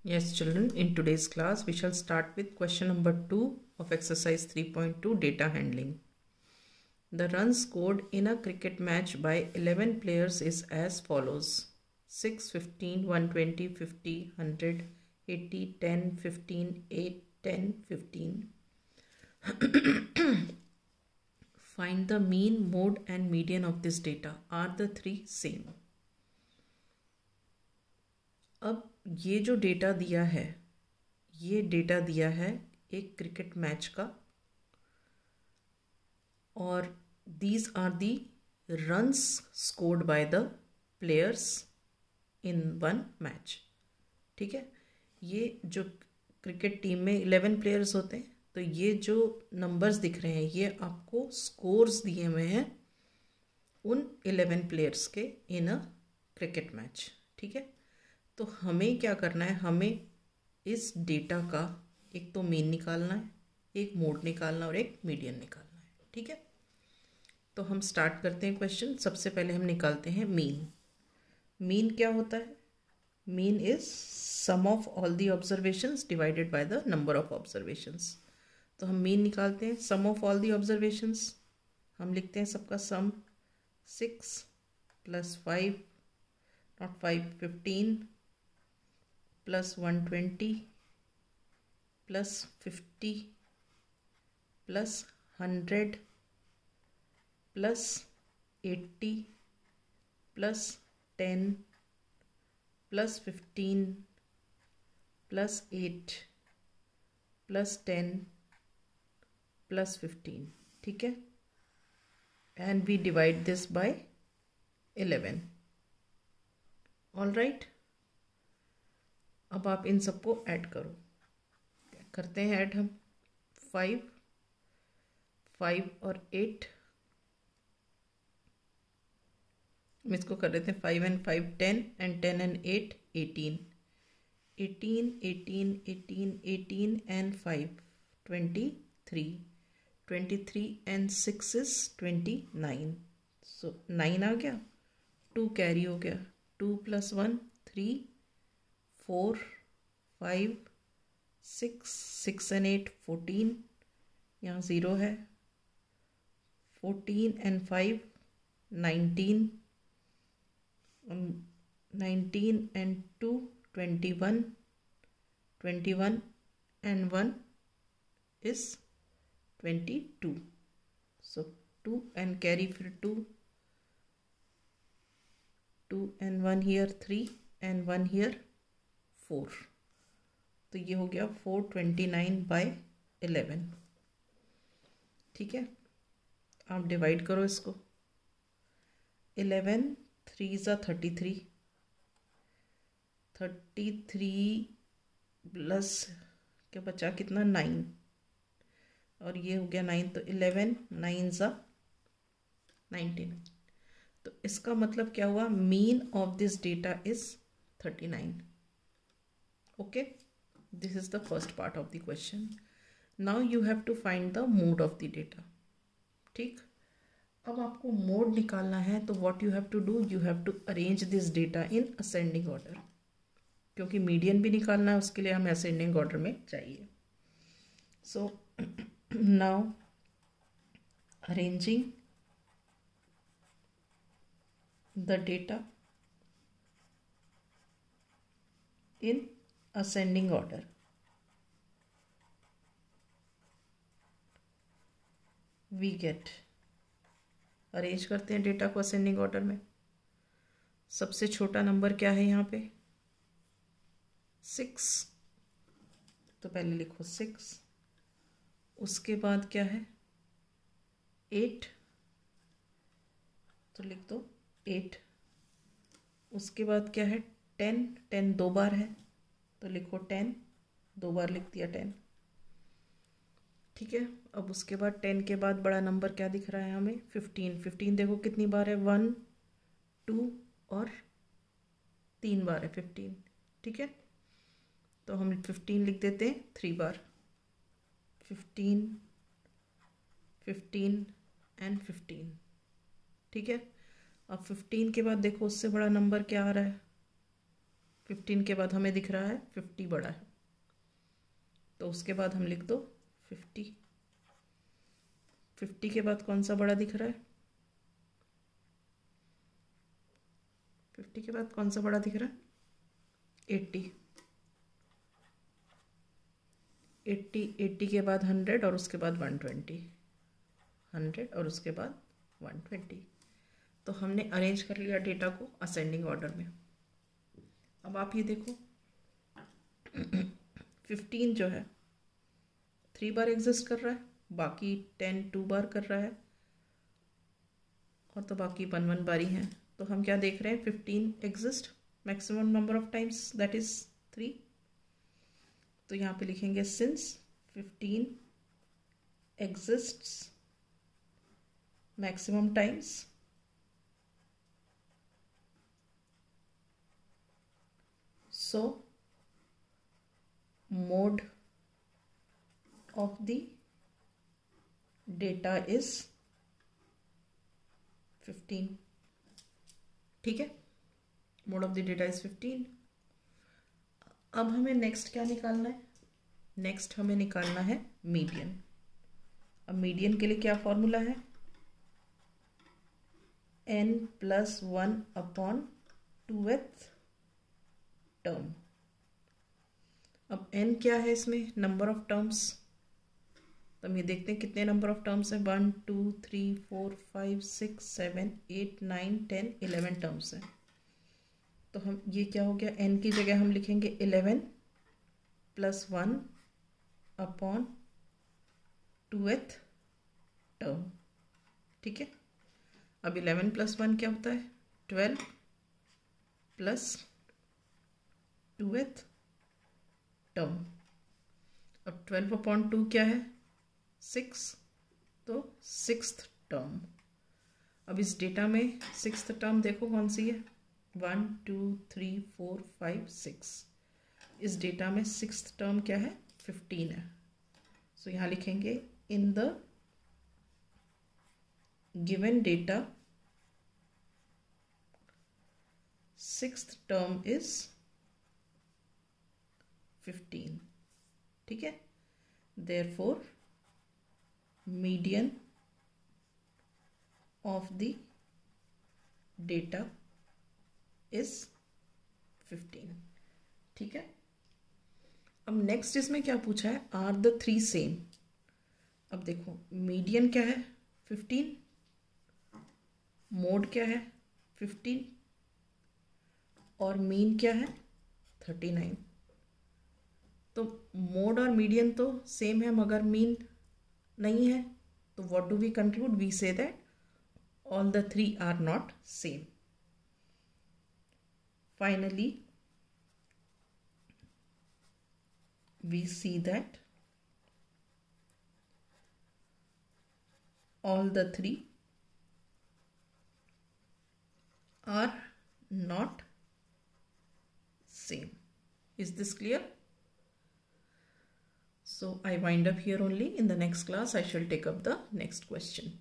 Yes, children, in today's class, we shall start with question number 2 of exercise 3.2 data handling. The runs scored in a cricket match by 11 players is as follows: 6, 15, 120, 50, 100, 80, 10, 15, 8, 10, 15. Find the mean, mode and median of this data. Are the three same? अब ये जो data दिया है, ये data दिया है एक cricket match का, और these are the runs scored by the players in one match. ठीक है, ये जो क्रिकेट टीम में 11 प्लेयर्स होते हैं, तो ये जो नंबर्स दिख रहे हैं ये आपको स्कोर्स दिए हुए हैं उन 11 प्लेयर्स के इन अ क्रिकेट मैच. ठीक है, तो हमें क्या करना है, हमें इस डेटा का एक तो मीन निकालना है, एक मोड निकालना और एक मीडियन निकालना है. ठीक है, तो हम स्टार्ट करते हैं क्वेश्चन. सबसे पहले हम निकालते हैं मीन. मीन क्या होता है? Mean is sum of all the observations divided by the number of observations. तो हम मीन निकालते हैं. Sum of all the observations हम लिखते हैं सबका सम. 6 + 5 not 5 15 plus 120 plus 50 plus 100 plus 80 plus 10 plus 15 plus 8 plus 10 plus 15. ठीक है, and we divide this by 11. All right, अब आप इन सबको ऐड करो. करते हैं ऐड हम. 5 और 8, हम इसको कर देते हैं. 5 and 5 10 and 10 and 8 18. 18 18 18 18 and 5 23. 23 and 6 is 29. सो 9 आ गया, 2 कैरी हो गया. 2 + 1 3 4 5 6 6 and 8 14. यहाँ 0 है. 14 and 5 19. 19 and 2 21. 21 and 1 is 22. So 2 and carry फिर 2 and 1 here 3 and 1 here 4. तो ये हो गया 429/11. ठीक है, आप डिवाइड करो इसको. 11 3 ज़ा 33. 33 प्लस क्या बचा, कितना, 9, और ये हो गया 9. तो 11 9 ज़ा 19. तो इसका मतलब क्या हुआ, mean of this data is 39. Okay, this is the first part of the question. Now you have to find the mode of the data. ठीक, अब आपको मोड निकालना है, तो what you have to do, you have to arrange this data in ascending order. क्योंकि median भी निकालना है, उसके लिए हमें असेंडिंग ऑर्डर में चाहिए. So now arranging the data in ascending order. We get, arrange करते हैं डेटा को असेंडिंग ऑर्डर में. सबसे छोटा नंबर क्या है यहाँ पे, 6. तो पहले लिखो 6. उसके बाद क्या है, 8. तो लिख दो 8. उसके बाद क्या है, 10. 10 2 बार है, तो लिखो 10. 2 बार लिख दिया 10. ठीक है, अब उसके बाद 10 के बाद बड़ा नंबर क्या दिख रहा है हमें, 15. 15 देखो कितनी बार है, 1 2 और 3 बार है 15. ठीक है, तो हम 15 लिख देते हैं 3 बार. 15 15 and 15. ठीक है, अब 15 के बाद देखो उससे बड़ा नंबर क्या आ रहा है, 15 के बाद हमें दिख रहा है 50 बड़ा है, तो उसके बाद हम लिख दो 50। 50 के बाद कौन सा बड़ा दिख रहा है? 50 के बाद कौन सा बड़ा दिख रहा है? 80। 80 के बाद 100 और उसके बाद 120, 100 और उसके बाद 120। तो हमने अरेंज कर लिया डेटा को असेंडिंग ऑर्डर में। अब आप ये देखो 15 जो है 3 बार एग्जिस्ट कर रहा है, बाकी 10 2 बार कर रहा है, और तो बाकी 1 बार ही है। तो हम क्या देख रहे हैं? 15 exist maximum number of times, that is 3। तो यहाँ पे लिखेंगे since 15 exists maximum times, so mode of the data is 15। ठीक है, mode of the data is 15। अब हमें नेक्स्ट क्या निकालना है? नेक्स्ट हमें निकालना है मीडियन। अब मीडियन के लिए क्या फॉर्मूला है? n+1/2th term. अब n क्या है इसमें? Number of terms. तो हम ये देखते हैं कितने नंबर ऑफ टर्म्स है। 1 2 3 4 5 6 7 8 9 10 11 टर्म्स है। तो हम ये क्या हो गया? n की जगह हम लिखेंगे 11 + 1/2th टर्म। ठीक है, अब 11 + 1 क्या होता है? 12 + 2th टर्म। अब 12/2 क्या है? 6, तो 6th टर्म। अब इस डेटा में 6th टर्म देखो कौन सी है? 1 2 3 4 5 6। इस डेटा में 6th टर्म क्या है? 15 है। सो यहाँ लिखेंगे in the given data 6th term is 15। ठीक है, therefore median of the data is 15। ठीक है, अब नेक्स्ट इसमें क्या पूछा है? Are the 3 same. अब देखो मीडियन क्या है? 15, मोड क्या है? 15, और मीन क्या है? 39। तो मोड और मीडियन तो सेम है मगर मीन नहीं है, तो what do we conclude? We say that all the 3 are not same. Finally we see that all the 3 are not same. Is this clear? So I wind up here only. In the next class I shall take up the next question.